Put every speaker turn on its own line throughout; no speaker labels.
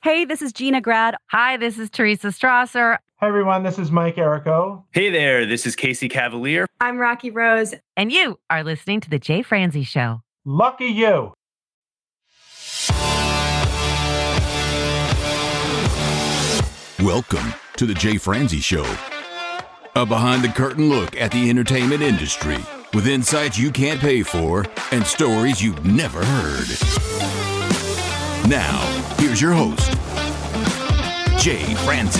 Hey, this is Gina Grad.
Hi, this is Teresa Strasser.
Hi, everyone. This is Mike Errico.
Hey there, this is Casey Cavalier.
I'm Rocky Rose.
And you are listening to The Jay Franze Show.
Lucky you.
Welcome to The Jay Franze Show. A behind-the-curtain look at the entertainment industry with insights you can't pay for and stories you've never heard. Now, here's your host, Jay Franze.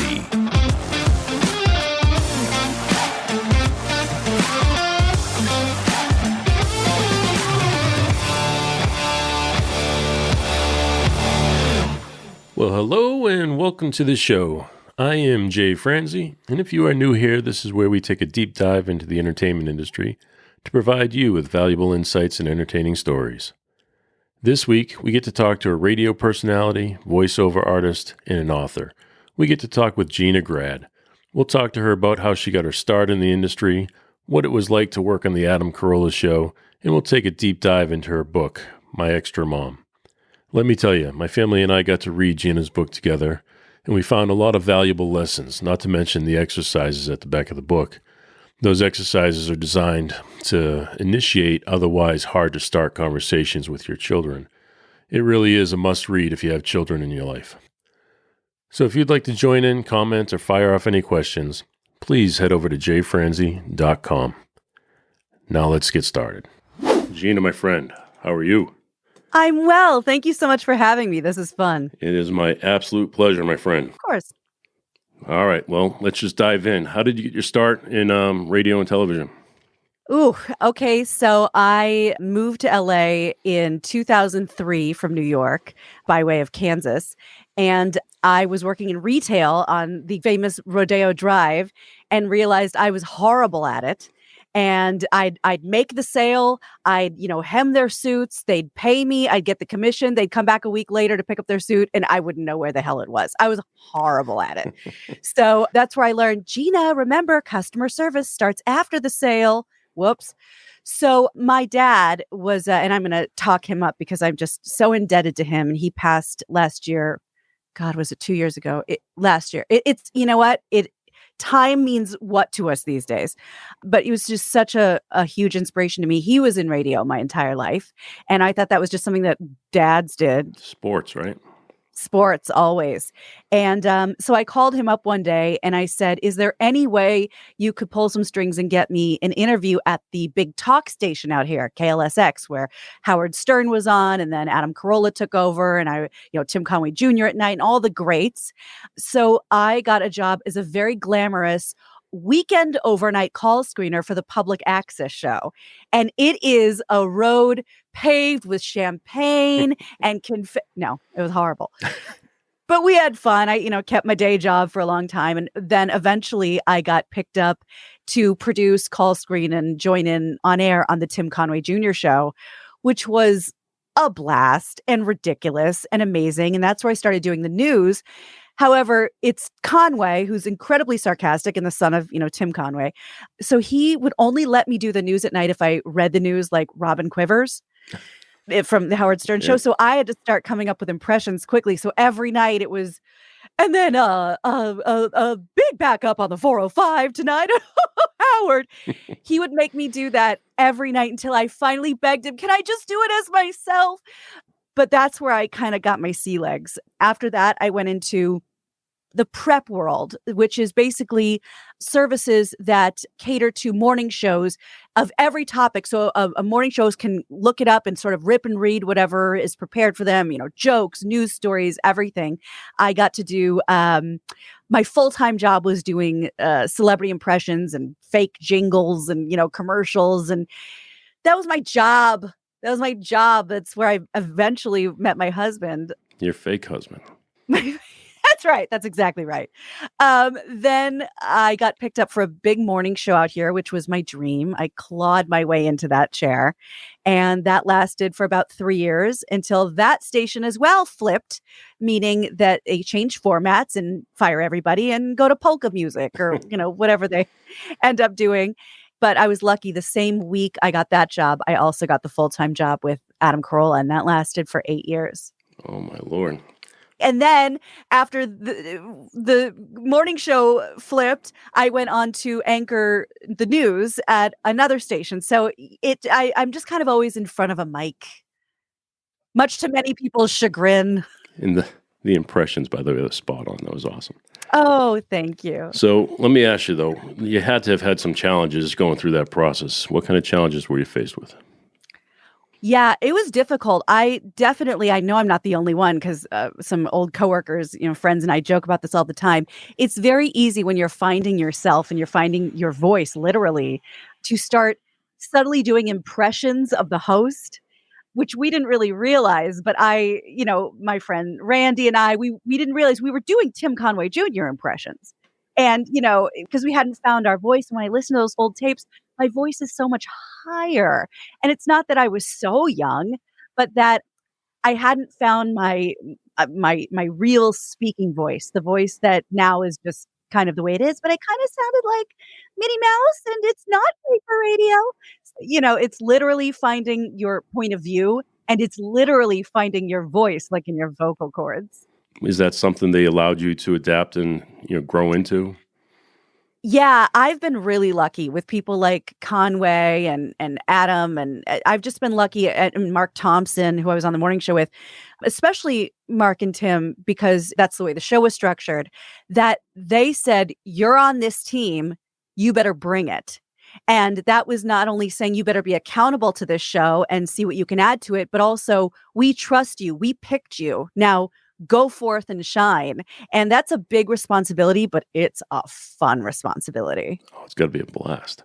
Well, hello and welcome to the show. I am Jay Franze, and if you are new here, this is where we take a deep dive into the entertainment industry to provide you with valuable insights and entertaining stories. This week, we get to talk to a radio personality, voiceover artist, and an author. We get to talk with Gina Grad. We'll talk to her about how she got her start in the industry, what it was like to work on the Adam Carolla Show, and we'll take a deep dive into her book, My Extra Mom. Let me tell you, my family and I got to read Gina's book together, and we found a lot of valuable lessons, not to mention the exercises at the back of the book. Those exercises are designed to initiate otherwise hard-to-start conversations with your children. It really is a must-read if you have children in your life. So if you'd like to join in, comment, or fire off any questions, please head over to jayfranze.com. Now let's get started. Gina, my friend, how are you?
I'm well. Thank you so much for having me. This is fun.
It is my absolute pleasure, my friend.
Of course.
All right. Well, let's just dive in. How did you get your start in radio and television?
Ooh, okay. So I moved to LA in 2003 from New York by way of Kansas. And I was working in retail on the famous Rodeo Drive and realized I was horrible at it. And I'd make the sale, I'd, hem their suits, they'd pay me, I'd get the commission, they'd come back a week later to pick up their suit, and I wouldn't know where the hell it was. I was horrible at it. So that's where I learned, Gina, remember, customer service starts after the sale. Whoops. So my dad was, and I'm going to talk him up because I'm just so indebted to him, and he passed last year. God, was it 2 years ago? Last year. It's, you know what? Time means what to us these days? But he was just such a huge inspiration to me. He was in radio my entire life. And I thought that was just something that dads did.
Sports, right?
Sports, always. And so I called him up one day and I said, is there any way you could pull some strings and get me an interview at the big talk station out here, KLSX, where Howard Stern was on and then Adam Carolla took over and Tim Conway Jr. at night and all the greats. So I got a job as a very glamorous weekend overnight call screener for the public access show. And it is a road paved with champagne and no, it was horrible. But we had fun. I, kept my day job for a long time. And then eventually I got picked up to produce, call screen, and join in on air on the Tim Conway Jr. show, which was a blast and ridiculous and amazing. And that's where I started doing the news. However, it's Conway, who's incredibly sarcastic and the son of, Tim Conway. So he would only let me do the news at night if I read the news like Robin Quivers from the Howard Stern show. So I had to start coming up with impressions quickly. So every night it was, and then a big backup on the 405 tonight. Howard, he would make me do that every night until I finally begged him, can I just do it as myself? But that's where I kind of got my sea legs. After that, I went into the prep world, which is basically services that cater to morning shows of every topic. So a morning shows can look it up and sort of rip and read whatever is prepared for them, jokes, news stories, everything. I got to do, my full-time job was doing celebrity impressions and fake jingles and, commercials. And that was my job. That's where I eventually met my husband.
Your fake husband.
That's right. That's exactly right. Then I got picked up for a big morning show out here, which was my dream. I clawed my way into that chair. And that lasted for about 3 years until that station as well flipped, meaning that they changed formats and fire everybody and go to polka music or, whatever they end up doing. But I was lucky. The same week I got that job, I also got the full-time job with Adam Carolla, and that lasted for 8 years.
Oh, my Lord.
And then after the morning show flipped, I went on to anchor the news at another station. So I'm just kind of always in front of a mic, much to many people's chagrin.
And the impressions, by the way, were spot on. That was awesome.
Oh, thank you.
So let me ask you, though, you had to have had some challenges going through that process. What kind of challenges were you faced with?
Yeah, it was difficult. I know I'm not the only one because some old coworkers, friends and I joke about this all the time. It's very easy when you're finding yourself and you're finding your voice literally to start subtly doing impressions of the host, which we didn't really realize. But my friend Randy and I, we didn't realize we were doing Tim Conway Jr. impressions. And, because we hadn't found our voice. And when I listen to those old tapes, my voice is so much higher. And it's not that I was so young, but that I hadn't found my real speaking voice, the voice that now is just kind of the way it is. But I kind of sounded like Minnie Mouse, and it's not paper radio. It's literally finding your point of view, and it's literally finding your voice, like in your vocal cords.
Is that something they allowed you to adapt and grow into?
Yeah, I've been really lucky with people like Conway and Adam, and I've just been lucky at Mark Thompson, who I was on the morning show with, especially Mark and Tim, because that's the way the show was structured, that they said, you're on this team, you better bring it. And that was not only saying you better be accountable to this show and see what you can add to it, but also we trust you, we picked you. Now, go forth and shine. And that's a big responsibility, but it's a fun responsibility.
Oh, it's got to be a blast.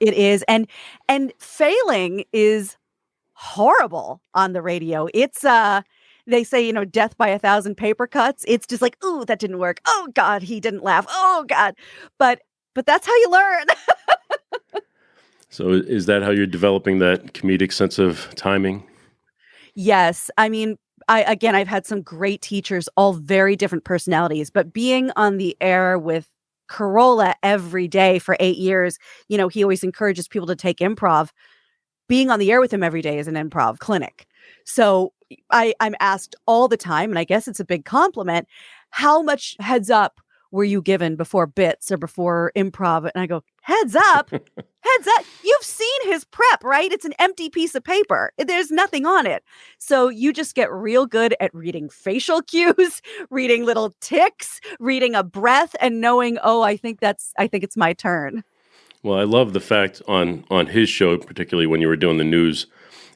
It is. And failing is horrible on the radio. It's they say, death by 1,000 paper cuts. It's just like, ooh, that didn't work. Oh God, he didn't laugh. Oh God. But that's how you learn.
So is that how you're developing that comedic sense of timing?
Yes. I mean, I've had some great teachers, all very different personalities, but being on the air with Carolla every day for 8 years, he always encourages people to take improv. Being on the air with him every day is an improv clinic. So I'm asked all the time, and I guess it's a big compliment, how much heads up were you given before bits or before improv? And I go, heads up? Heads up. You've seen his prep, right? It's an empty piece of paper. There's nothing on it. So you just get real good at reading facial cues, reading little ticks, reading a breath, and knowing, I think it's my turn.
Well, I love the fact on his show, particularly when you were doing the news,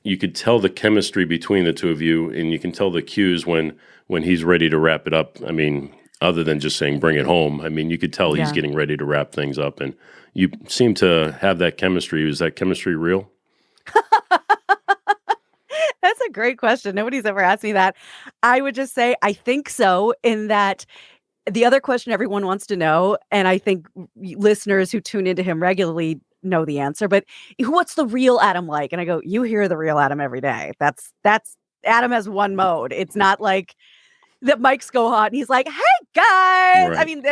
you could tell the chemistry between the two of you, and you can tell the cues when he's ready to wrap it up. I mean, other than just saying, bring it home. I mean, you could tell he's getting ready to wrap things up, and you seem to have that chemistry. Is that chemistry real?
That's a great question. Nobody's ever asked me that. I would just say, I think so, in that the other question everyone wants to know, and I think listeners who tune into him regularly know the answer, but what's the real Adam like? And I go, you hear the real Adam every day. That's Adam has one mode. It's not like the mics go hot and he's like, hey guys.
Right.
I mean,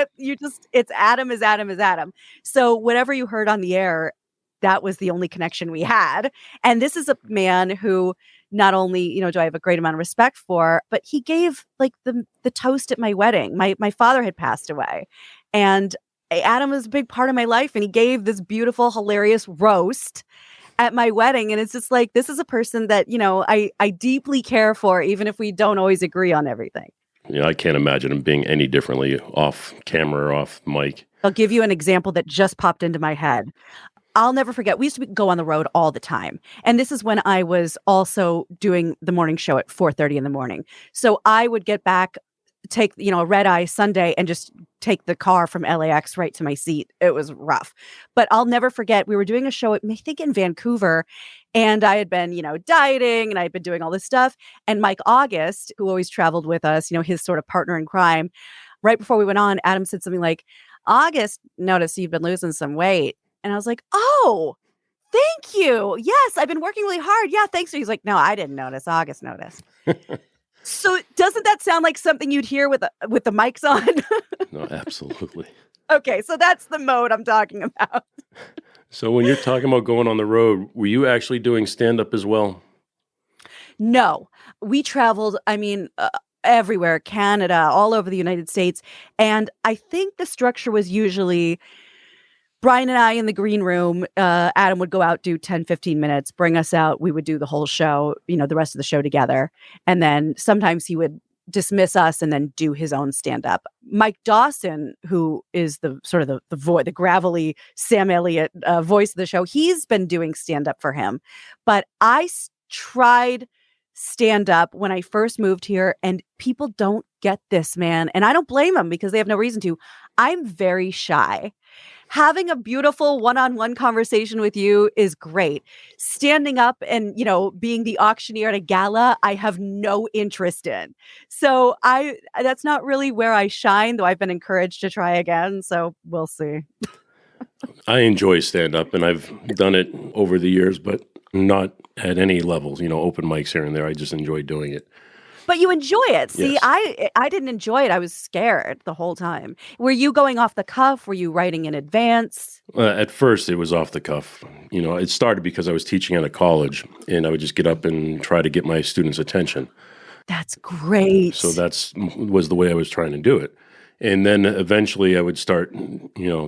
it's Adam is Adam is Adam. So whatever you heard on the air, that was the only connection we had. And this is a man who not only, do I have a great amount of respect for, but he gave like the toast at my wedding. My father had passed away, and Adam was a big part of my life, and he gave this beautiful, hilarious roast at my wedding. And it's just like, this is a person that, I deeply care for, even if we don't always agree on everything.
Yeah, I can't imagine him being any differently off camera or off mic.
I'll give you an example that just popped into my head. I'll never forget. We used to go on the road all the time. And this is when I was also doing the morning show at 4:30 in the morning. So I would get back, take, a red eye Sunday and just take the car from LAX right to my seat. It was rough. But I'll never forget, we were doing a show, I think in Vancouver, and I had been, dieting, and I had been doing all this stuff. And Mike August, who always traveled with us, his sort of partner in crime, right before we went on, Adam said something like, August, noticed you've been losing some weight. And I was like, oh, thank you. Yes, I've been working really hard. Yeah, thanks. He's like, no, I didn't notice. August noticed. So doesn't that sound like something you'd hear with the mics on?
No, absolutely.
Okay, so that's the mode I'm talking about.
So when you're talking about going on the road, were you actually doing stand-up as well?
No, we traveled. I mean, everywhere, Canada, all over the United States. And I think the structure was usually Brian and I in the green room. Adam would go out, do 10, 15 minutes, bring us out. We would do the whole show, the rest of the show together. And then sometimes he would dismiss us and then do his own stand-up. Mike Dawson, who is the sort of the gravelly Sam Elliott voice of the show, he's been doing stand-up for him. But I tried stand-up when I first moved here, and people don't get this, man. And I don't blame them because they have no reason to. I'm very shy. Having a beautiful one-on-one conversation with you is great. Standing up and, being the auctioneer at a gala, I have no interest in. So that's not really where I shine, though I've been encouraged to try again. So we'll see.
I enjoy stand-up, and I've done it over the years, but not at any levels, open mics here and there. I just enjoy doing it.
But you enjoy it. See,
Yes.
I didn't enjoy it. I was scared the whole time. Were you going off the cuff? Were you writing in advance?
At first, it was off the cuff. It started because I was teaching at a college, and I would just get up and try to get my students' attention.
That's great.
So was the way I was trying to do it. And then eventually I would start,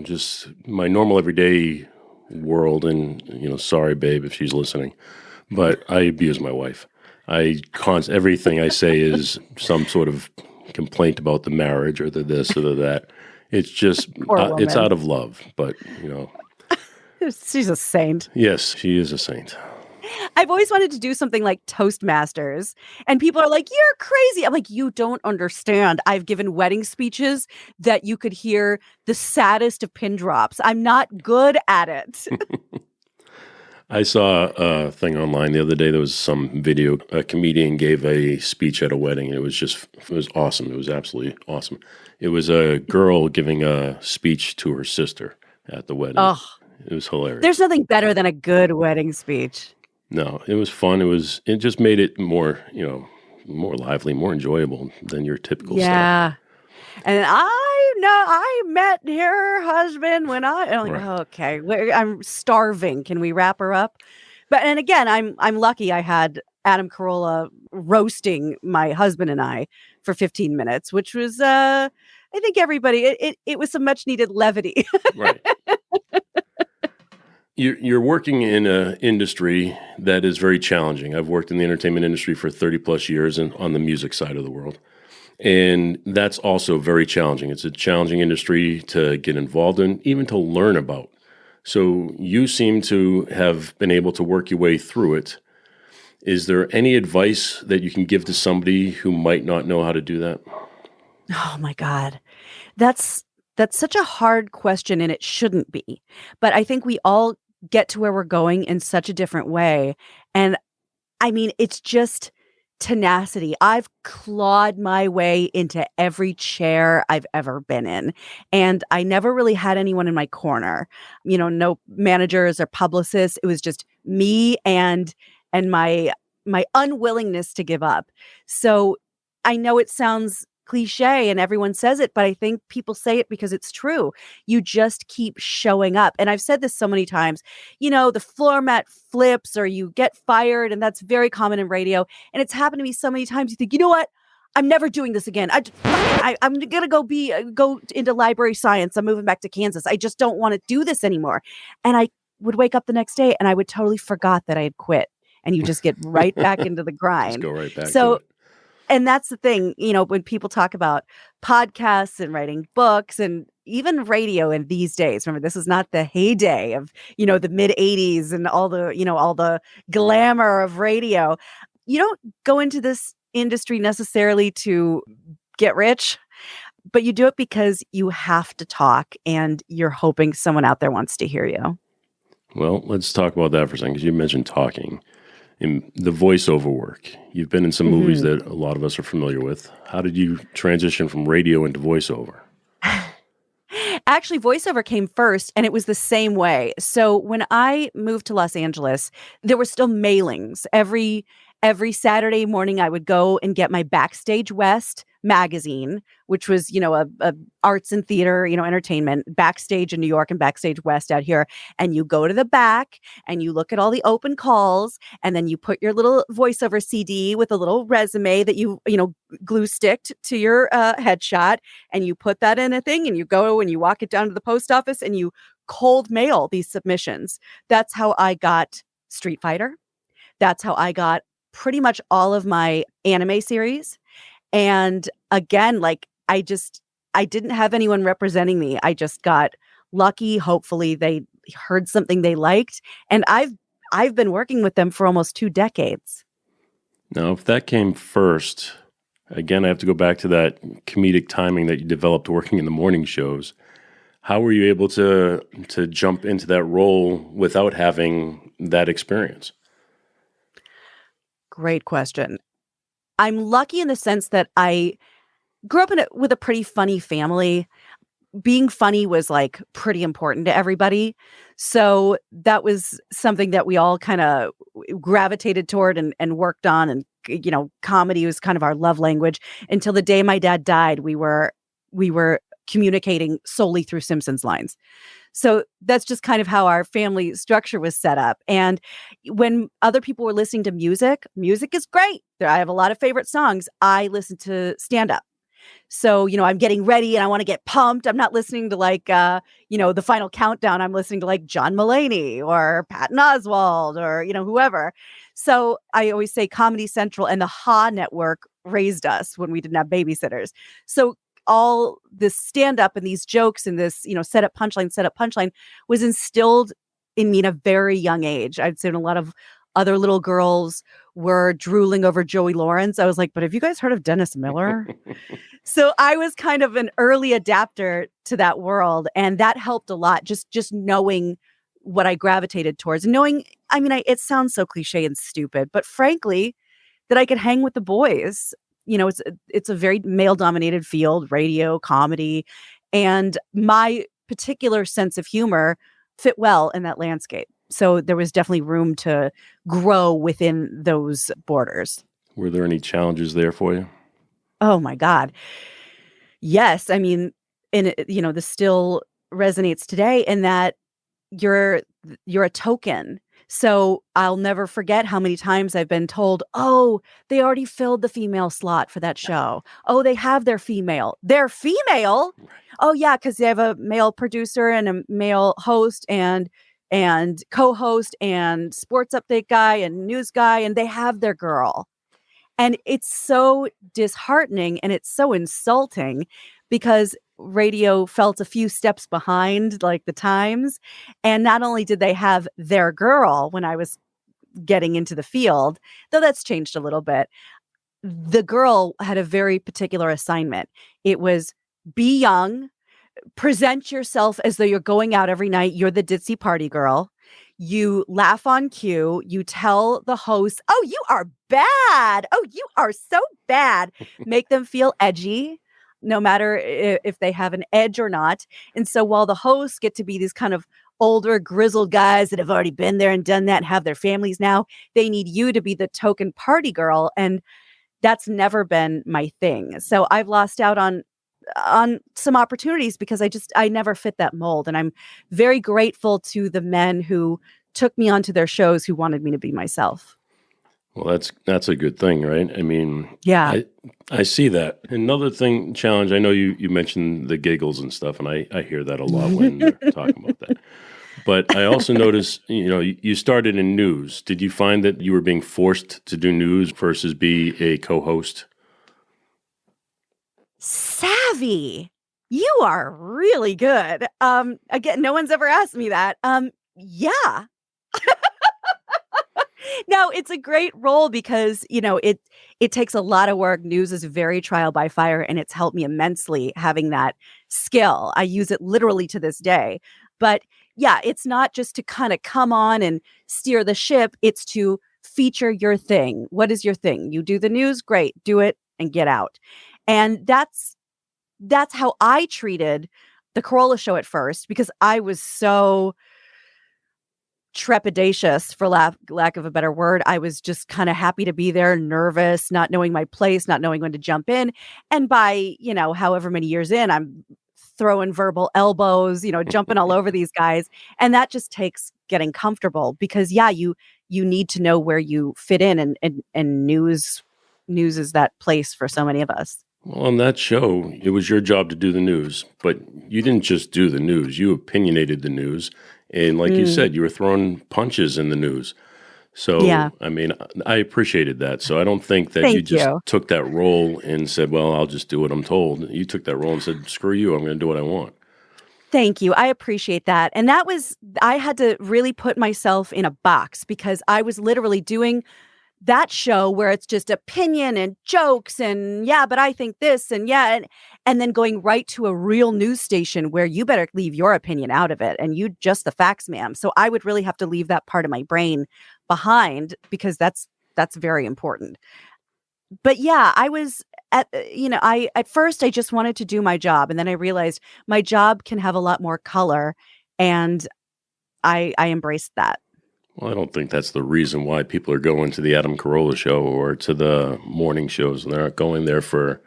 just my normal everyday world. And, sorry, babe, if she's listening, but I abuse my wife. Everything I say is some sort of complaint about the marriage or the this or the that. It's just, it's out of love, but,
She's a saint.
Yes, she is a saint.
I've always wanted to do something like Toastmasters, and people are like, you're crazy. I'm like, you don't understand. I've given wedding speeches that you could hear the saddest of pin drops. I'm not good at it.
I saw a thing online the other day. There was some video. A comedian gave a speech at a wedding, and it was awesome. It was absolutely awesome. It was a girl giving a speech to her sister at the wedding.
Oh,
it was hilarious.
There's nothing better than a good wedding speech.
No, it was fun. It just made it more, more lively, more enjoyable than your typical stuff.
And I met her husband when I'm like,
Right.
okay, I'm starving. Can we wrap her up? And again, I'm lucky I had Adam Carolla roasting my husband and I for 15 minutes, which was, I think everybody, it was some much needed levity.
Right. You're working in an industry that is very challenging. I've worked in the entertainment industry for 30 plus years and on the music side of the world. And that's also very challenging. It's a challenging industry to get involved in, even to learn about. So you seem to have been able to work your way through it. Is there any advice that you can give to somebody who might not know how to do that?
Oh my God. That's such a hard question, and it shouldn't be. But I think we all get to where we're going in such a different way. And I mean, it's just tenacity. I've clawed my way into every chair I've ever been in. And I never really had anyone in my corner, no managers or publicists. It was just me and my unwillingness to give up. So I know it sounds cliche and everyone says it, but I think people say it because it's true. You just keep showing up. And I've said this so many times, the floor mat flips or you get fired, and that's very common in radio. And it's happened to me so many times. You think, you know what? I'm never doing this again. I'm going to go into library science. I'm moving back to Kansas. I just don't want to do this anymore. And I would wake up the next day and I would totally forgot that I had quit. And you just get right back into the grind.
Just go right back
to
it.
And that's the thing, when people talk about podcasts and writing books and even radio in these days, remember, this is not the heyday of, the mid 80s and all the glamour of radio. You don't go into this industry necessarily to get rich, but you do it because you have to talk and you're hoping someone out there wants to hear you.
Well, let's talk about that for a second, because you mentioned talking. In the voiceover work, you've been in some movies that a lot of us are familiar with. How did you transition from radio into voiceover?
Actually, voiceover came first, and it was the same way. So when I moved to Los Angeles, there were still mailings every every Saturday morning I would go and get my Backstage West magazine, which was, a arts and theater, entertainment, Backstage in New York and Backstage West out here. And you go to the back and you look at all the open calls, and then you put your little voiceover CD with a little resume that you glue sticked to your headshot, and you put that in a thing, and you go and you walk it down to the post office and you cold mail these submissions. That's how I got Street Fighter. That's how I got pretty much all of my anime series. And again, like I didn't have anyone representing me. I just got lucky. Hopefully they heard something they liked. And I've been working with them for almost 2 decades.
Now, if that came first, again, I have to go back to that comedic timing that you developed working in the morning shows. How were you able to jump into that role without having that experience?
Great question. I'm lucky in the sense that I grew up with a pretty funny family. Being funny was like pretty important to everybody. So that was something that we all kind of gravitated toward and worked on. And, comedy was kind of our love language until the day my dad died. We were communicating solely through Simpsons lines. So that's just kind of how our family structure was set up. And when other people were listening to music is great. I have a lot of favorite songs. I listen to stand up. So, I'm getting ready and I want to get pumped. I'm not listening to the Final Countdown. I'm listening to like John Mulaney or Patton Oswalt or, whoever. So I always say Comedy Central and the Ha Network raised us when we didn't have babysitters. So all this stand up and these jokes and this, set up punchline was instilled in me in a very young age. I'd say a lot of other little girls were drooling over Joey Lawrence. I was like, but have you guys heard of Dennis Miller? So I was kind of an early adapter to that world. And that helped a lot. Just knowing what I gravitated towards and knowing, it sounds so cliche and stupid, but frankly, that I could hang with the boys. It's a very male-dominated field, radio, comedy, and my particular sense of humor fit well in that landscape. So there was definitely room to grow within those borders.
Were there any challenges there for you?
Oh my God. Yes. This still resonates today in that you're a token. So I'll never forget how many times I've been told, oh, they already filled the female slot for that show. Oh, they have their female. They're female? Right. Oh, yeah, because they have a male producer and a male host and co-host and sports update guy and news guy, and they have their girl. And it's so disheartening and it's so insulting because radio felt a few steps behind like the times. And not only did they have their girl when I was getting into the field, though that's changed a little bit, the girl had a very particular assignment. It was be young, present yourself as though you're going out every night. You're the ditzy party girl. You laugh on cue. You tell the host, oh, you are bad. Oh, you are so bad. Make them feel edgy, no matter if they have an edge or not. And so while the hosts get to be these kind of older, grizzled guys that have already been there and done that and have their families now, they need you to be the token party girl. And that's never been my thing. So I've lost out on some opportunities because I never fit that mold. And I'm very grateful to the men who took me onto their shows who wanted me to be myself.
Well, that's a good thing, right?
Yeah.
I see that. Another challenge, I know you mentioned the giggles and stuff, and I hear that a lot when you're talking about that. But I also noticed, you started in news. Did you find that you were being forced to do news versus be a co-host?
Savvy. You are really good. Again, no one's ever asked me that. Yeah. Now, it's a great role because, it takes a lot of work. News is very trial by fire, and it's helped me immensely having that skill. I use it literally to this day. But yeah, it's not just to kind of come on and steer the ship. It's to feature your thing. What is your thing? You do the news, great, do it and get out. And that's how I treated the Carolla Show at first, because I was so trepidatious, for lack of a better word. I was just kind of happy to be there, nervous, not knowing my place, not knowing when to jump in. And by, however many years in, I'm throwing verbal elbows, jumping all over these guys. And that just takes getting comfortable because, you need to know where you fit in, and news is that place for so many of us.
Well, on that show, it was your job to do the news, but you didn't just do the news. You opinionated the news. And like you said, you were throwing punches in the news. So,
Yeah.
I mean, I appreciated that. So I don't think that
Thank
you just
you.
took that role and said, well, I'll just do what I'm told. You took that role and said, screw you, I'm going to do what I want.
Thank you. I appreciate that. And I had to really put myself in a box because I was literally doing that show where it's just opinion and jokes and but I think this and then going right to a real news station where you better leave your opinion out of it and you just the facts, ma'am. So I would really have to leave that part of my brain behind because that's very important. But I was at first I just wanted to do my job, and then I realized my job can have a lot more color, and I embraced that.
Well, I don't think that's the reason why people are going to the Adam Carolla Show or to the morning shows. They're not going there for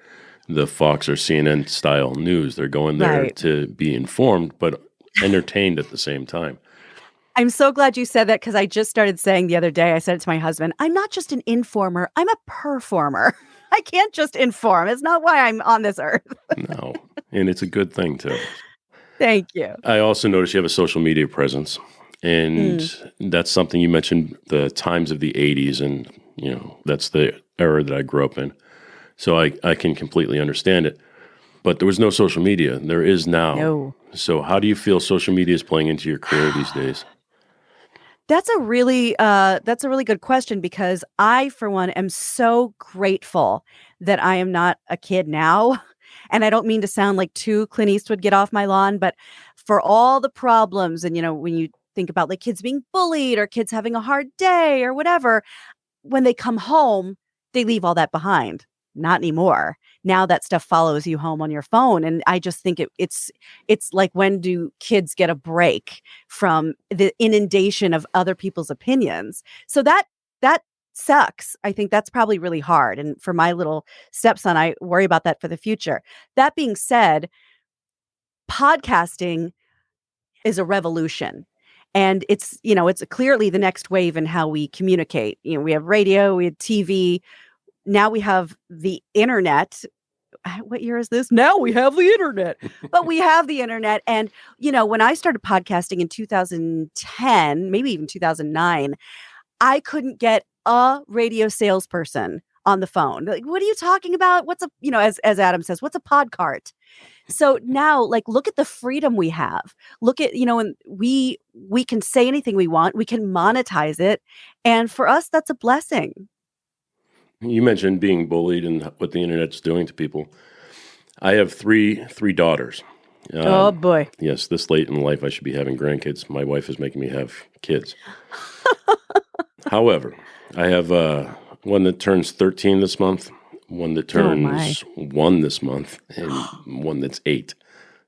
the Fox or CNN style news. They're going there
Right.
to be informed, but entertained at the same time.
I'm so glad you said that because I just started saying the other day, I said it to my husband, I'm not just an informer, I'm a performer. I can't just inform. It's not why I'm on this earth.
No, and it's a good thing too.
Thank you.
I also noticed you have a social media presence, and that's something you mentioned, the times of the 80s, and that's the era that I grew up in. So I can completely understand it. But there was no social media. There is now.
No.
So how do you feel social media is playing into your career these days?
That's a really good question because I, for one, am so grateful that I am not a kid now. And I don't mean to sound like too Clint Eastwood, get off my lawn, but for all the problems and, when you think about like kids being bullied or kids having a hard day or whatever, when they come home, they leave all that behind. Not anymore. Now that stuff follows you home on your phone. And I just think it's like, when do kids get a break from the inundation of other people's opinions? So that sucks. I think that's probably really hard. And for my little stepson, I worry about that for the future. That being said, podcasting is a revolution. And it's clearly the next wave in how we communicate. We have radio, we have TV. Now we have the internet. What year is this? Now we have the internet. But we have the internet. And, when I started podcasting in 2010, maybe even 2009, I couldn't get a radio salesperson on the phone. Like, what are you talking about? What's as Adam says, what's a podcart? So now, look at the freedom we have. Look at, and we can say anything we want. We can monetize it. And for us, that's a blessing.
You mentioned being bullied and what the internet's doing to people. I have three daughters.
Oh boy.
Yes, this late in life, I should be having grandkids. My wife is making me have kids. However, I have one that turns 13 this month, one that turns 1 this month, and one that's 8.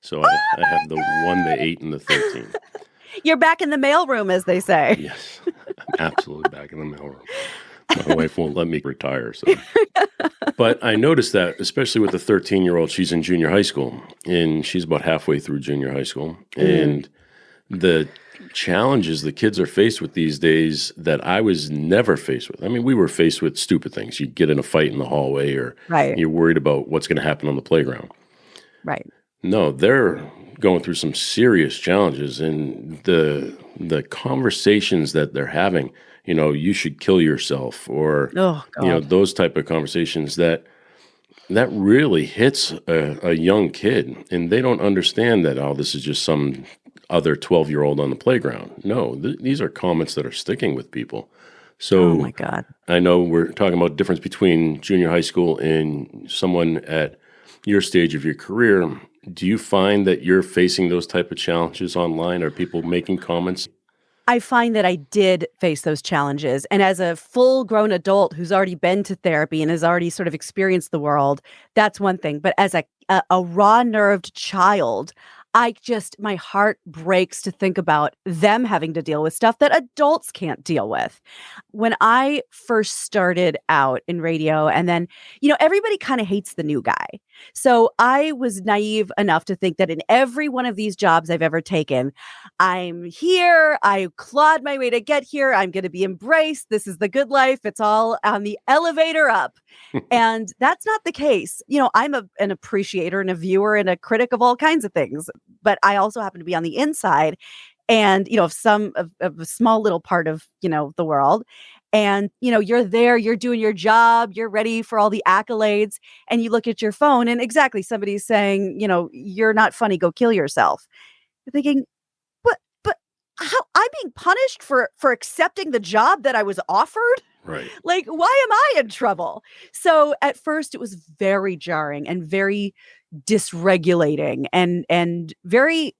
So I have the 1, the 8, and the 13.
You're back in the mailroom, as they say.
Yes, I'm absolutely back in the mailroom. My wife won't let me retire. So. But I noticed that, especially with the 13-year-old, she's in junior high school, and she's about halfway through junior high school. And the challenges the kids are faced with these days that I was never faced with. I mean, we were faced with stupid things. You get in a fight in the hallway, or you're worried about what's going to happen on the playground.
Right.
No, they're going through some serious challenges, and the conversations that they're having, you should kill yourself, or those type of conversations that really hits a young kid, and they don't understand that, this is just some other 12-year-old on the playground. No, these are comments that are sticking with people. So,
oh my God.
I know we're talking about the difference between junior high school and someone at your stage of your career. Do you find that you're facing those type of challenges online? Are people making comments?
I find that I did face those challenges. And as a full-grown adult who's already been to therapy and has already sort of experienced the world, that's one thing. But as a raw-nerved child, my heart breaks to think about them having to deal with stuff that adults can't deal with. When I first started out in radio, and then, everybody kind of hates the new guy. So I was naive enough to think that in every one of these jobs I've ever taken, I'm here, I clawed my way to get here, I'm going to be embraced, this is the good life, it's all on the elevator up. And that's not the case. I'm an appreciator and a viewer and a critic of all kinds of things, but I also happen to be on the inside and, of a small little part of, the world. And, you're there, you're doing your job, you're ready for all the accolades, and you look at your phone and exactly somebody's saying, you're not funny, go kill yourself. You're thinking, but how I'm being punished for accepting the job that I was offered?
Right.
Like, why am I in trouble? So at first it was very jarring and very dysregulating and very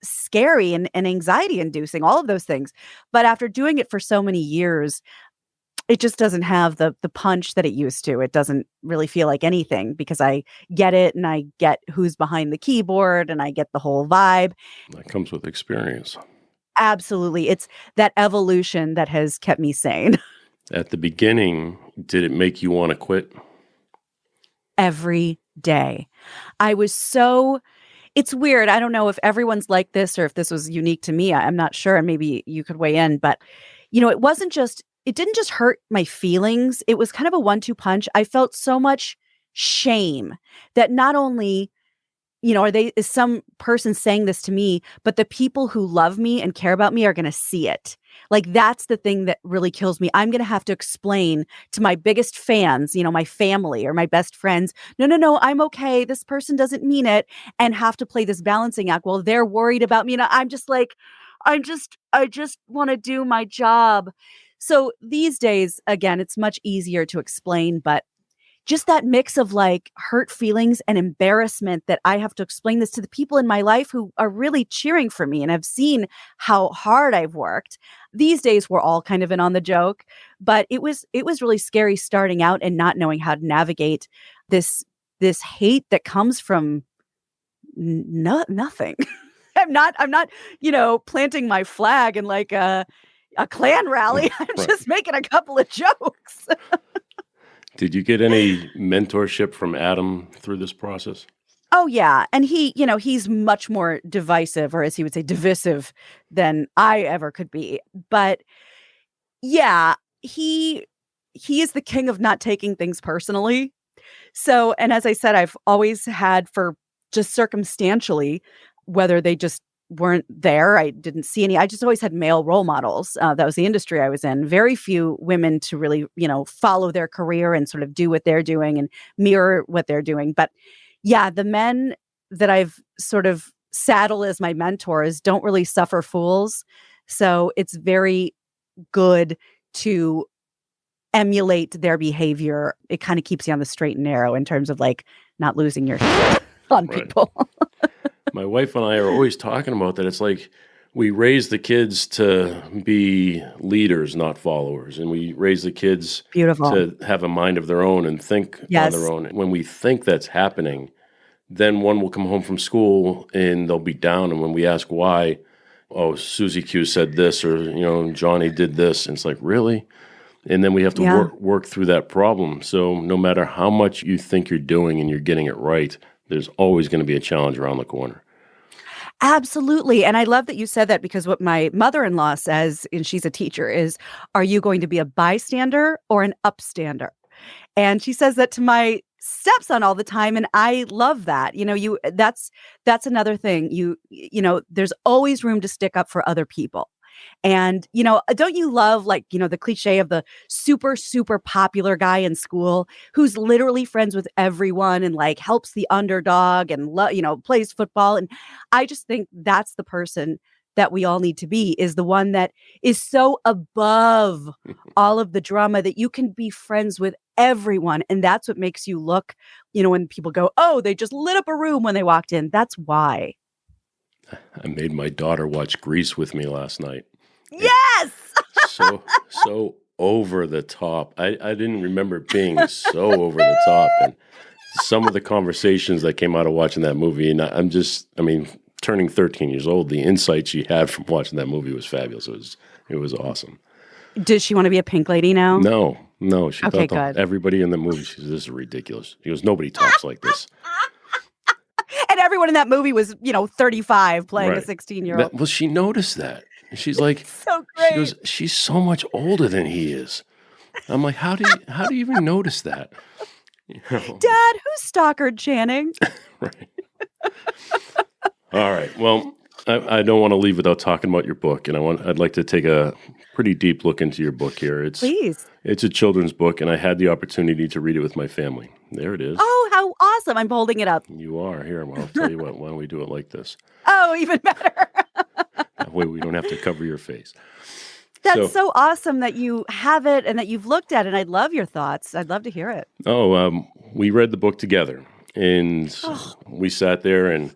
scary and anxiety inducing, all of those things. But after doing it for so many years, it just doesn't have the punch that it used to. It doesn't really feel like anything because I get it and I get who's behind the keyboard and I get the whole vibe.
That comes with experience.
Absolutely. It's that evolution that has kept me sane.
At the beginning, did it make you want to quit?
Every day. It's weird. I don't know if everyone's like this or if this was unique to me. I'm not sure. And maybe you could weigh in, but it didn't just hurt my feelings. It was kind of a 1-2 punch. I felt so much shame that not only, is some person saying this to me, but the people who love me and care about me are going to see it. Like, that's the thing that really kills me. I'm going to have to explain to my biggest fans, my family or my best friends, no, I'm okay. This person doesn't mean it, and have to play this balancing act while they're worried about me. And I'm just like, I just want to do my job. So these days, again, it's much easier to explain, but just that mix of like hurt feelings and embarrassment that I have to explain this to the people in my life who are really cheering for me and have seen how hard I've worked. These days we're all kind of in on the joke, but it was really scary starting out and not knowing how to navigate this hate that comes from nothing. I'm not, planting my flag in like a Klan rally. I'm just making a couple of jokes.
Did you get any mentorship from Adam through this process?
Oh, yeah. And he's much more divisive, or as he would say, divisive than I ever could be. But yeah, he is the king of not taking things personally. So, and as I said, I've always had, for just circumstantially, whether they just weren't there, I didn't see any. I just always had male role models. That was the industry I was in. Very few women to really, follow their career and sort of do what they're doing and mirror what they're doing. But yeah, the men that I've sort of saddled as my mentors don't really suffer fools. So it's very good to emulate their behavior. It kind of keeps you on the straight and narrow in terms of like not losing your shit on people.
My wife and I are always talking about that. It's like we raise the kids to be leaders, not followers. And we raise the kids to have a mind of their own and think on their own. When we think that's happening, then one will come home from school and they'll be down. And when we ask why, oh, Susie Q said this, or, Johnny did this. And it's like, really? And then we have to work through that problem. So no matter how much you think you're doing and you're getting it right, there's always going to be a challenge around the corner.
Absolutely. And I love that you said that, because what my mother-in-law says, and she's a teacher, is, are you going to be a bystander or an upstander? And she says that to my stepson all the time. And I love that. That's another thing. There's always room to stick up for other people. And, don't you love, like, the cliche of the super, super popular guy in school who's literally friends with everyone and like helps the underdog and, plays football. And I just think that's the person that we all need to be, is the one that is so above all of the drama that you can be friends with everyone. And that's what makes you look, when people go, oh, they just lit up a room when they walked in. That's why.
I made my daughter watch Grease with me last night.
Yes!
so over the top. I didn't remember it being so over the top. And some of the conversations that came out of watching that movie, and turning 13 years old, the insight she had from watching that movie was fabulous. It was awesome.
Does she want to be a pink lady now?
No. She
Okay,
thought
good.
everybody in the movie, she says, this is ridiculous. She goes, nobody talks like this.
And everyone in that movie was, 35 playing a
Right.
16-year-old.
Well, she noticed that. And she's like,
So great.
she goes, she's so much older than he is. I'm like, how do you even notice that? You know?
Dad, who's stalkered Channing?
Right. All right. Well, I don't want to leave without talking about your book, and I'd like to take a pretty deep look into your book here.
Please.
It's a children's book, and I had the opportunity to read it with my family. There it is.
Oh, how awesome. I'm holding it up.
You are here. Well, I'll tell you what. Why don't we do it like this?
Oh, even better.
That way we don't have to cover your face.
That's so awesome that you have it and that you've looked at it. And I'd love your thoughts. I'd love to hear it.
We read the book together, and we sat there, and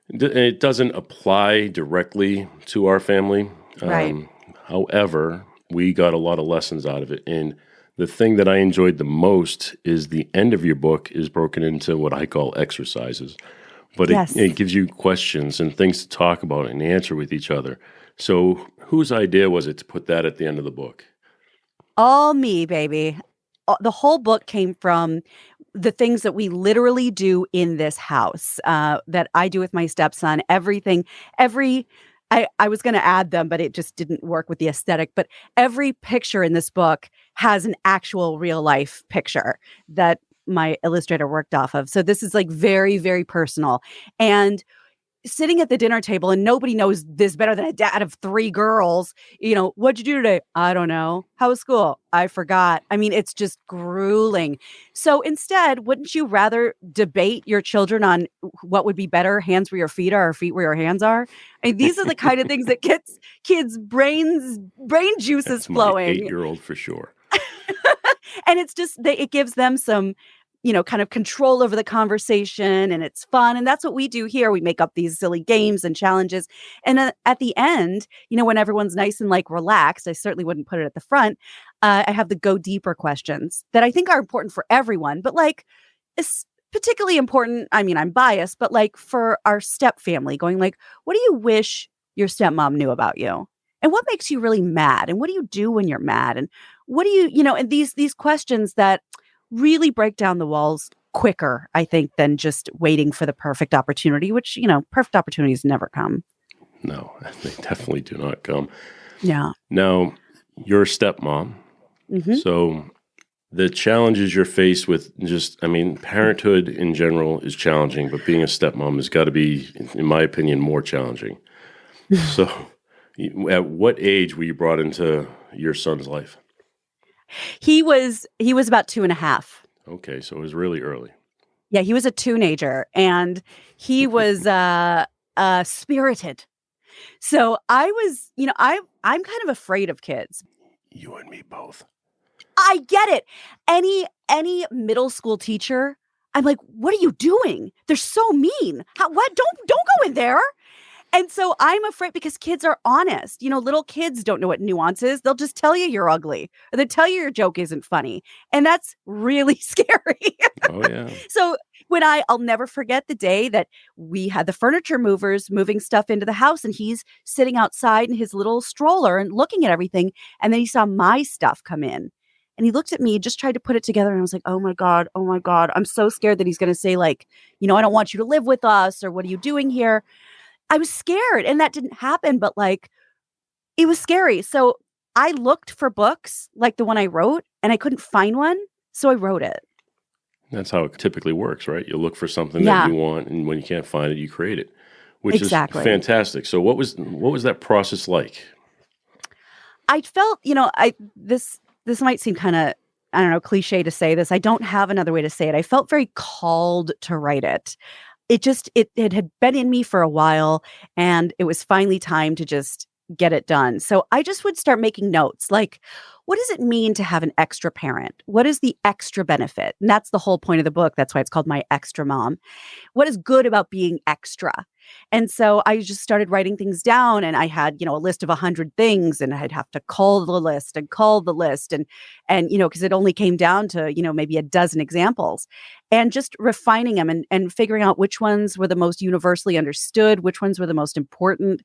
it doesn't apply directly to our family.
Right.
However, we got a lot of lessons out of it. And the thing that I enjoyed the most is the end of your book is broken into what I call exercises. But
Yes.
it gives you questions and things to talk about and answer with each other. So whose idea was it to put that at the end of the book?
All me, baby. The whole book came from the things that we literally do in this house, that I do with my stepson. I was going to add them, but it just didn't work with the aesthetic. But every picture in this book has an actual real life picture that my illustrator worked off of. So this is like very, very personal. And sitting at the dinner table, and nobody knows this better than a dad of 3 girls. What'd you do today? I don't know. How was school? I forgot. I mean, it's just grueling. So instead, wouldn't you rather debate your children on what would be better, hands where your feet are or feet where your hands are? I mean, these are the kind of things that gets kids' brain juices
That's
flowing.
My 8-year-old for sure.
And it's just it gives them some kind of control over the conversation, and it's fun. And that's what we do here. We make up these silly games and challenges. And at the end, when everyone's nice and relaxed, I certainly wouldn't put it at the front. I have the go deeper questions that I think are important for everyone, but it's particularly important. I mean, I'm biased, but for our step family, going what do you wish your stepmom knew about you? And what makes you really mad? And what do you do when you're mad? And what do you, and these questions that really break down the walls quicker, I think, than just waiting for the perfect opportunity, which, perfect opportunities never come.
No, they definitely do not come.
Yeah.
Now, you're a stepmom.
Mm-hmm.
So the challenges you're faced with parenthood in general is challenging, but being a stepmom has got to be, in my opinion, more challenging. So at what age were you brought into your son's life?
He was about 2.5.
Okay, so it was really early.
Yeah, he was a teenager, and he was spirited. So I was, I'm kind of afraid of kids.
You and me both.
I get it. Any middle school teacher, I'm like, what are you doing? They're so mean. What? Don't go in there. And so I'm afraid because kids are honest. Little kids don't know what nuance is. They'll just tell you you're ugly, or they tell you your joke isn't funny. And that's really scary.
Oh, yeah.
So I'll never forget the day that we had the furniture movers moving stuff into the house, and he's sitting outside in his little stroller and looking at everything. And then he saw my stuff come in. And he looked at me, just tried to put it together. And I was like, oh my God. I'm so scared that he's going to say I don't want you to live with us, or what are you doing here? I was scared, and that didn't happen, but it was scary. So I looked for books like the one I wrote, and I couldn't find one. So I wrote it.
That's how it typically works, right? You look for something that you want, and when you can't find it, you create it, which is fantastic. So what was that process like?
I felt, this might seem kind of, I don't know, cliche to say this. I don't have another way to say it. I felt very called to write it. It had been in me for a while, and it was finally time to just get it done. So I just would start making notes what does it mean to have an extra parent? What is the extra benefit? And that's the whole point of the book. That's why it's called My Extra Mom. What is good about being extra? And so I just started writing things down, and I had, a list of 100 things, and I'd have to call the list and call the list. And because it only came down to, maybe a dozen examples, and just refining them and figuring out which ones were the most universally understood, which ones were the most important.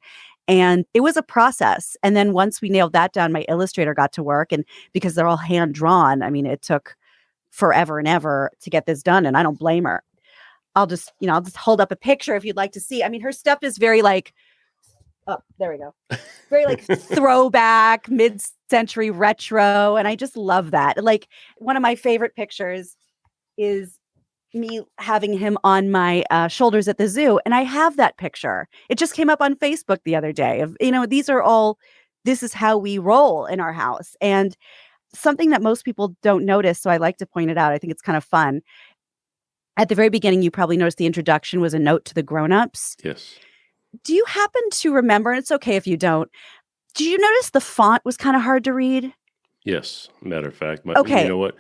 And it was a process. And then once we nailed that down, my illustrator got to work. And because they're all hand drawn, I mean, it took forever and ever to get this done. And I don't blame her. I'll just hold up a picture if you'd like to see. I mean, her stuff is very like, oh, there we go. Very like throwback, mid-century retro. And I just love that. Like, one of my favorite pictures is me having him on my shoulders at the zoo. And I have that picture. It just came up on Facebook the other day of, this is how we roll in our house. And something that most people don't notice, so I like to point it out. I think it's kind of fun. At the very beginning, you probably noticed the introduction was a note to the grownups.
Yes.
Do you happen to remember, and it's okay if you don't, did you notice the font was kind of hard to read?
Yes. Matter of fact.
Okay.
You know what?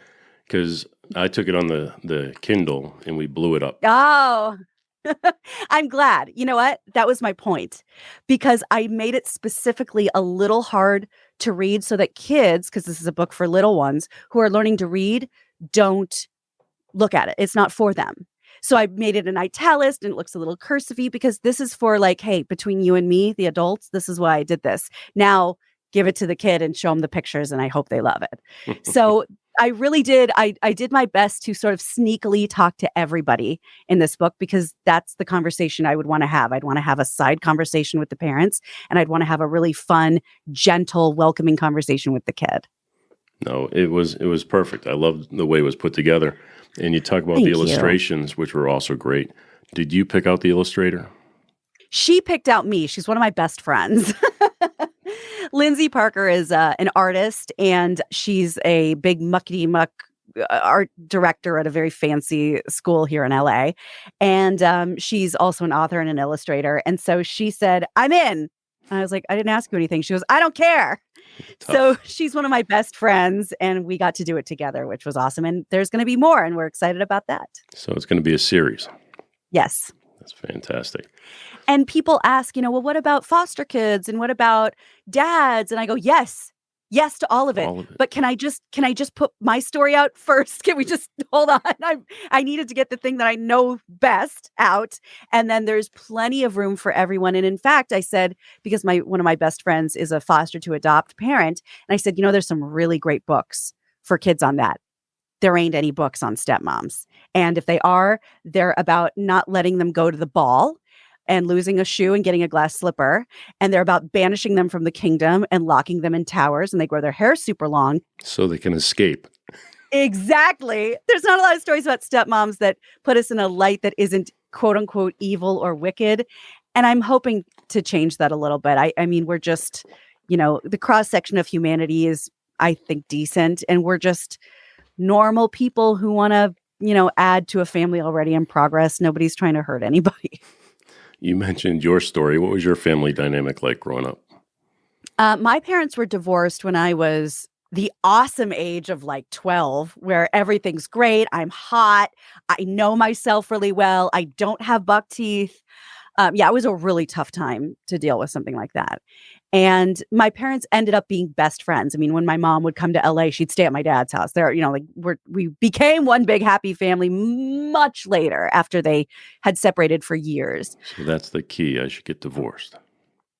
Because I took it on the Kindle and we blew it up.
Oh, I'm glad. You know what? That was my point, because I made it specifically a little hard to read so that kids, because this is a book for little ones who are learning to read, don't look at it. It's not for them. So I made it an italicized and it looks a little cursive-y, because this is for like, hey, between you and me, the adults, this is why I did this. Now give it to the kid and show them the pictures, and I hope they love it. So I really did. I did my best to sort of sneakily talk to everybody in this book, because that's the conversation I would want to have. I'd want to have a side conversation with the parents, and I'd want to have a really fun, gentle, welcoming conversation with the kid.
No, it was perfect. I loved the way it was put together. And you talk about the illustrations, which were also great. Did you pick out the illustrator?
She picked out me. She's one of my best friends. Lindsay Parker is an artist, and she's a big muckety-muck art director at a very fancy school here in LA. And she's also an author and an illustrator. And so she said, I'm in. I was like, I didn't ask you anything. She goes, I don't care. Tough. So she's one of my best friends, and we got to do it together, which was awesome. And there's going to be more, and we're excited about that.
So it's going to be a series.
Yes.
That's fantastic.
And people ask, well, what about foster kids and what about dads? And I go, yes to all of it. But can I just put my story out first? Can we just hold on? I needed to get the thing that I know best out. And then there's plenty of room for everyone. And in fact, I said, because one of my best friends is a foster to adopt parent. And I said, there's some really great books for kids on that. There ain't any books on stepmoms. And if they are, they're about not letting them go to the ball and losing a shoe and getting a glass slipper. And they're about banishing them from the kingdom and locking them in towers, and they grow their hair super long.
So they can escape.
Exactly. There's not a lot of stories about stepmoms that put us in a light that isn't quote unquote evil or wicked. And I'm hoping to change that a little bit. I mean, we're just, the cross section of humanity is, I think, decent. And we're just normal people who want to, add to a family already in progress. Nobody's trying to hurt anybody.
You mentioned your story. What was your family dynamic like growing up?
My parents were divorced when I was the awesome age of like 12, where everything's great. I'm hot. I know myself really well. I don't have buck teeth. It was a really tough time to deal with something like that. And my parents ended up being best friends. I mean, when my mom would come to LA, she'd stay at my dad's house. We became one big happy family much later, after they had separated for years. So
that's the key. I should get divorced.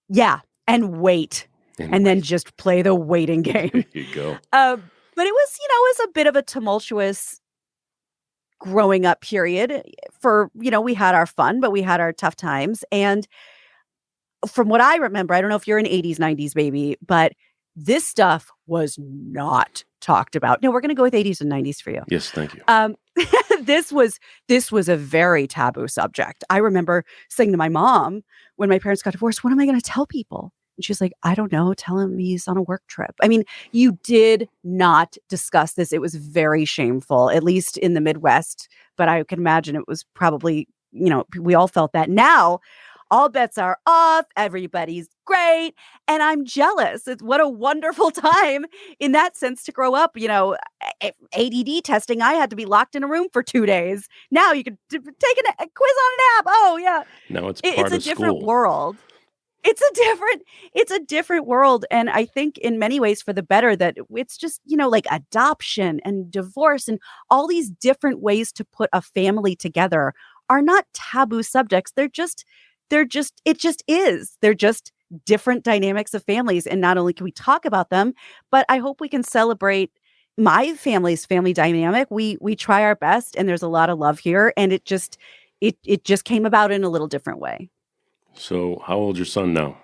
Yeah. And wait. And then just play the waiting game.
There you go.
But it was a bit of a tumultuous growing up period for, we had our fun, but we had our tough times. And from what I remember, I don't know if you're an 80s, 90s baby, but this stuff was not talked about. No, we're going to go with 80s and 90s for you.
Yes, thank you.
This was a very taboo subject. I remember saying to my mom when my parents got divorced, what am I going to tell people? And she's like, I don't know. Tell him he's on a work trip. I mean, you did not discuss this. It was very shameful, at least in the Midwest. But I can imagine it was probably, we all felt that. Now, all bets are off. Everybody's great. And I'm jealous. What a wonderful time in that sense to grow up. ADD testing, I had to be locked in a room for 2 days. Now you could take a quiz on an app. Oh, yeah.
Now it's
It's
part
a
of
different
school.
world. It's a different world. And I think in many ways for the better that it's just, like adoption and divorce and all these different ways to put a family together are not taboo subjects. It just is. They're just different dynamics of families. And not only can we talk about them, but I hope we can celebrate my family's family dynamic. We try our best and there's a lot of love here. And it just came about in a little different way.
So how old's your son now?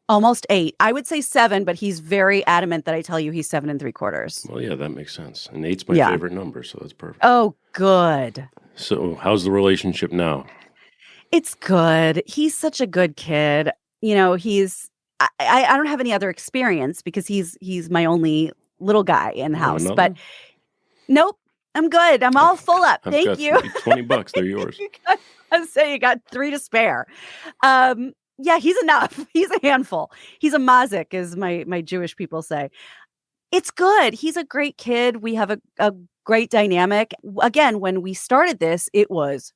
Almost 8. I would say 7, but he's very adamant that I tell you he's 7 3/4.
Well, yeah, that makes sense. And 8's my favorite number, so that's perfect.
Oh, good.
So how's the relationship now?
It's good. He's such a good kid. I don't have any other experience because he's my only little guy in the house. But nope, I'm good. I'm all full up. Thank you.
$20, they're yours.
I say you got 3 to spare. Yeah, he's enough. He's a handful. He's a mazik, as my Jewish people say. It's good. He's a great kid. We have a great dynamic. Again, when we started this, it was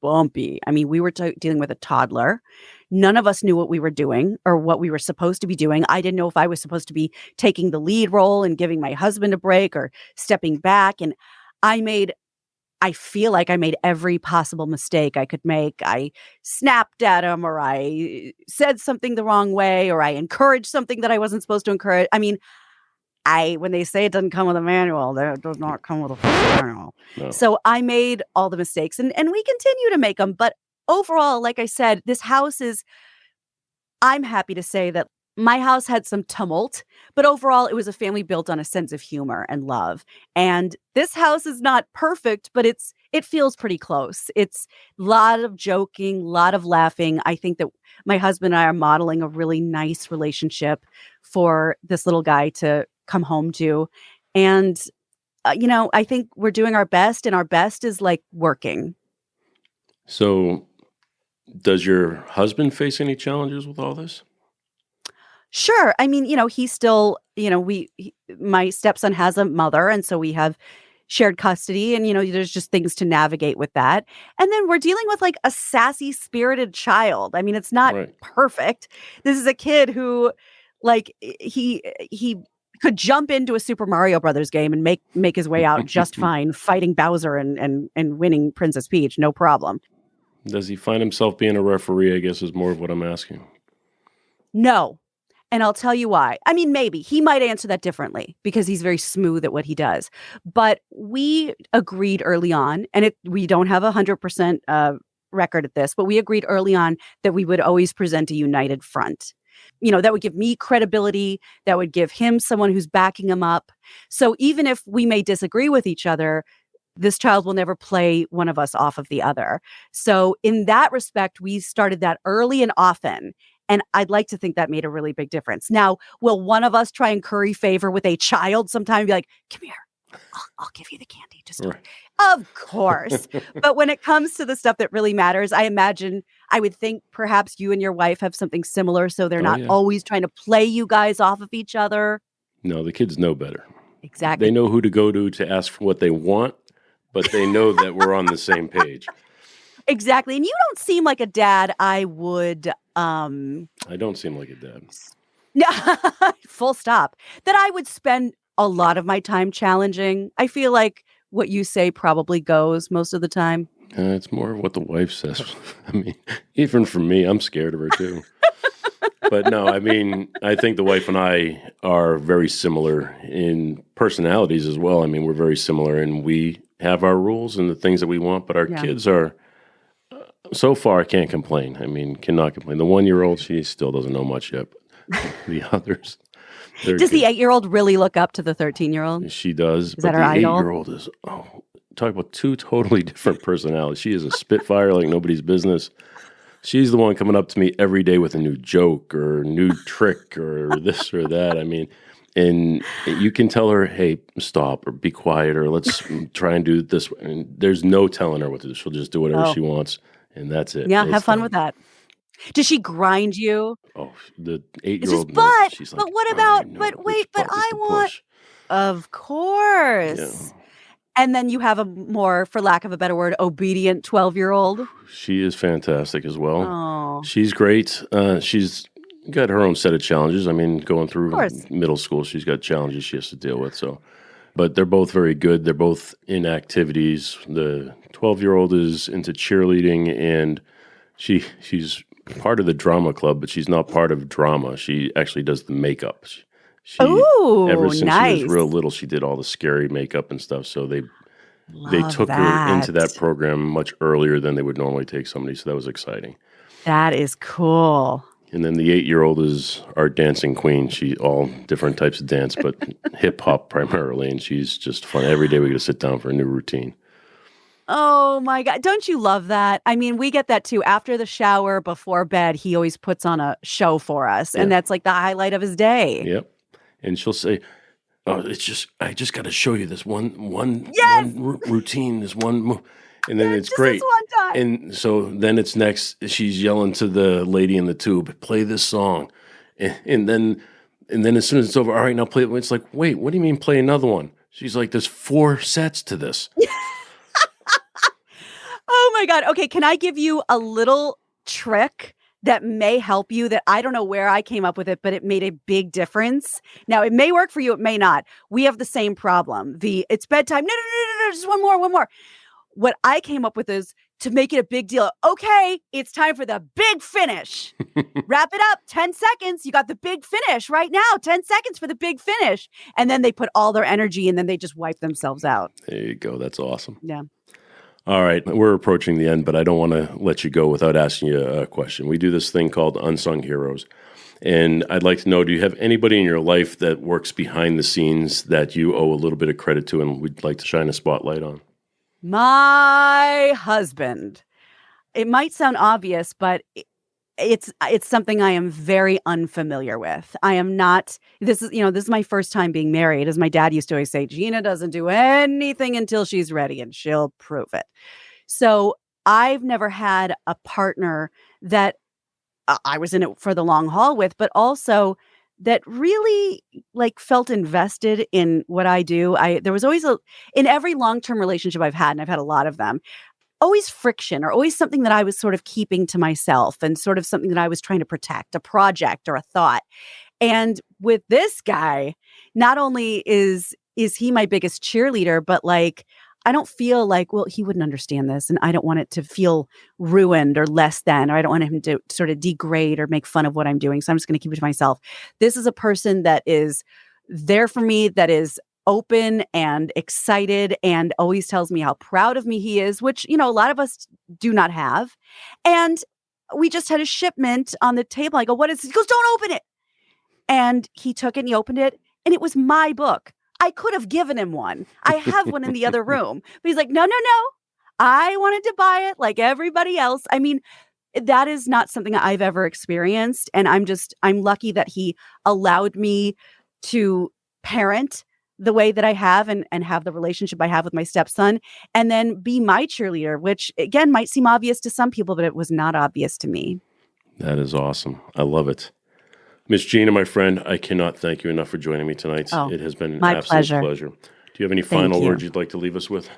bumpy. I mean, we were dealing with a toddler. None of us knew what we were doing or what we were supposed to be doing. I didn't know if I was supposed to be taking the lead role and giving my husband a break or stepping back. And I feel like I made every possible mistake I could make. I snapped at him, or I said something the wrong way, or I encouraged something that I wasn't supposed to encourage. I mean, when they say it doesn't come with a manual, that does not come with a manual. No. So I made all the mistakes and we continue to make them. But overall, like I said, this house I'm happy to say that my house had some tumult, but overall it was a family built on a sense of humor and love. And this house is not perfect, but it feels pretty close. It's a lot of joking, a lot of laughing. I think that my husband and I are modeling a really nice relationship for this little guy to come home to. And, I think we're doing our best, and our best is like working.
So does your husband face any challenges with all this?
Sure. I mean, he's still, my stepson has a mother, and so we have shared custody, and, there's just things to navigate with that. And then we're dealing with like a sassy, spirited child. I mean, it's not perfect. This is a kid who, like, he could jump into a Super Mario Brothers game and make his way out just fine, fighting Bowser and winning Princess Peach, no problem.
Does he find himself being a referee, I guess, is more of what I'm asking.
No. And I'll tell you why. I mean, maybe he might answer that differently because he's very smooth at what he does. But we agreed early on, and we don't have 100% record at this, but we agreed early on that we would always present a united front. That would give me credibility. That would give him someone who's backing him up. So even if we may disagree with each other, this child will never play one of us off of the other. So in that respect, we started that early and often. And I'd like to think that made a really big difference. Now, will one of us try and curry favor with a child sometime and be like, come here, I'll give you the candy. Just Of course. But when it comes to the stuff that really matters, I would think perhaps you and your wife have something similar. So they're not always trying to play you guys off of each other.
No, the kids know better.
Exactly.
They know who to go to ask for what they want, but they know that we're on the same page.
Exactly. And you don't seem like a dad I would...
I don't seem like a dad.
No, full stop. That I would spend a lot of my time challenging. I feel like what you say probably goes most of the time.
It's more of what the wife says. I mean, even for me, I'm scared of her too. But no, I mean, I think the wife and I are very similar in personalities as well. I mean, we're very similar, and we have our rules and the things that we want, but our kids are... So far, I can't complain. I mean, cannot complain. The 1-year-old, she still doesn't know much yet. But the others,
does the 8-year-old really look up to the 13-year-old?
She does.
Is that her idol?
The 8-year-old is, talk about 2 totally different personalities. She is a spitfire like nobody's business. She's the one coming up to me every day with a new joke or a new trick or this or that. I mean, and you can tell her, hey, stop or be quiet or let's try and do this. And there's no telling her what to do. She'll just do whatever she wants. And that's it.
Yeah, have fun with that. Does she grind you?
Oh, the
It's just,
8-year-old knows it. She's like,
but what
"All
about,
right, no,
but
which
wait, but
buttons
I
to
want,
push?"
of
Yeah.
course. And then you have a more, for lack of a better word, obedient 12-year-old.
She is fantastic as well.
Oh,
She's great. She's got her own set of challenges. I mean, going
of
through
course.
middle school, she's got challenges she has to deal with. So, but they're both very good. They're both in activities. The 12-year-old is into cheerleading, and she's part of the drama club, but she's not part of drama. She actually does the makeup. She ever
Oh,
since she
nice.
was real little, she did all the scary makeup and stuff. So they
Love
took her into that
that.
program much earlier than they would normally take somebody. So that was exciting.
That is cool.
And then the 8-year-old is our dancing queen. She all different types of dance, but hip hop primarily. And she's just fun. Every day we get to sit down for a new routine.
Oh my God. Don't you love that? I mean, we get that too. After the shower, before bed, he always puts on a show for us.
Yeah.
And that's like the highlight of his day.
Yep. And she'll say, "Oh, I just got to show you this one
Yes!
routine, this one move." And then it's
Just
great.
this one time.
And so then it's next, she's yelling to the lady in the tube, "Play this song." And then as soon as it's over, "All right, now play it." It's like, "Wait, what do you mean play another one?" She's like, "There's 4 sets to this."
Oh my God. Okay. Can I give you a little trick that may help you, that I don't know where I came up with it, but it made a big difference? Now, it may work for you. It may not. We have the same problem. It's bedtime. No. Just one more. What I came up with is to make it a big deal. Okay, it's time for the big finish. Wrap it up. 10 seconds. You got the big finish right now. 10 seconds for the big finish. And then they put all their energy and then they just wipe themselves out.
There you go. That's awesome.
Yeah.
All right, we're approaching the end, but I don't want to let you go without asking you a question. We do this thing called Unsung Heroes. And I'd like to know, do you have anybody in your life that works behind the scenes that you owe a little bit of credit to and would like to shine a spotlight on?
My husband. It might sound obvious, but it's something I am very unfamiliar with. I am not, this is my first time being married. As my dad used to always say, Gina doesn't do anything until she's ready and she'll prove it. So I've never had a partner that I was in it for the long haul with, but also that really felt invested in what I do. There was always in every long-term relationship I've had, and I've had a lot of them, always friction or always something that I was sort of keeping to myself and sort of something that I was trying to protect, a project or a thought. And with this guy, not only is he my biggest cheerleader, but I don't feel well, he wouldn't understand this, and I don't want it to feel ruined or less than, or I don't want him to sort of degrade or make fun of what I'm doing. So I'm just going to keep it to myself. This is a person that is there for me, that is open and excited and always tells me how proud of me he is, which, a lot of us do not have. And we just had a shipment on the table. I go, "What is it?" He goes, "Don't open it." And he took it and he opened it, and it was my book. I could have given him one. I have one in the other room. But he's like, no. I wanted to buy it like everybody else. I mean, that is not something I've ever experienced. And I'm lucky that he allowed me to parent the way that I have and have the relationship I have with my stepson, and then be my cheerleader, which again might seem obvious to some people, but it was not obvious to me.
That is awesome. I love it. Miss Gina, my friend, I cannot thank you enough for joining me tonight.
Oh,
it has been an
my
absolute pleasure. Do you have any
Thank
final
you.
words you'd like to leave us with?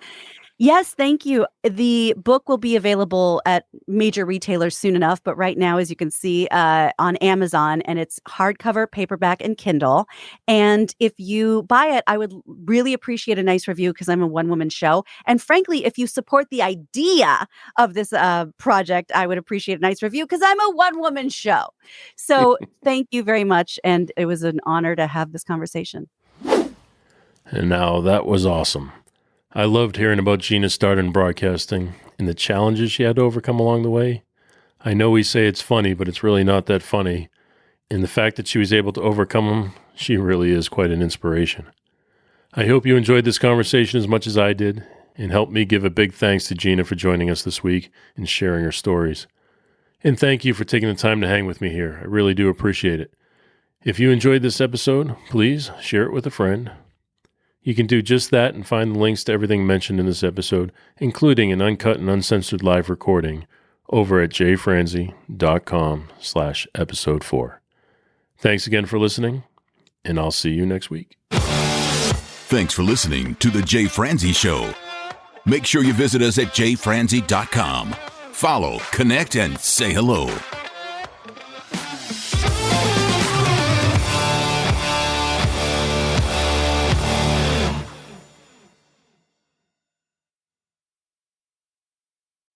Yes, thank you. The book will be available at major retailers soon enough, but right now, as you can see, on Amazon, and it's hardcover, paperback, and Kindle. And if you buy it, I would really appreciate a nice review because I'm a one-woman show. And frankly, if you support the idea of this project, I would appreciate a nice review because I'm a one-woman show. So thank you very much. And it was an honor to have this conversation.
And now that was awesome. I loved hearing about Gina's start in broadcasting and the challenges she had to overcome along the way. I know we say it's funny, but it's really not that funny. And the fact that she was able to overcome them, she really is quite an inspiration. I hope you enjoyed this conversation as much as I did, and help me give a big thanks to Gina for joining us this week and sharing her stories. And thank you for taking the time to hang with me here. I really do appreciate it. If you enjoyed this episode, please share it with a friend. You can do just that and find the links to everything mentioned in this episode, including an uncut and uncensored live recording, over at jayfranze.com/episode 4. Thanks again for listening, and I'll see you next week.
Thanks for listening to The Jay Franze Show. Make sure you visit us at jayfranze.com. Follow, connect, and say hello.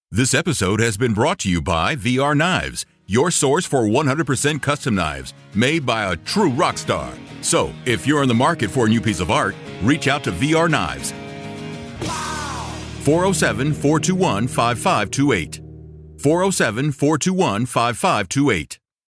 This episode has been brought to you by VR Knives, your source for 100% custom knives made by a true rock star. So, if you're in the market for a new piece of art, reach out to VR Knives. 407-421-5528. 407-421-5528.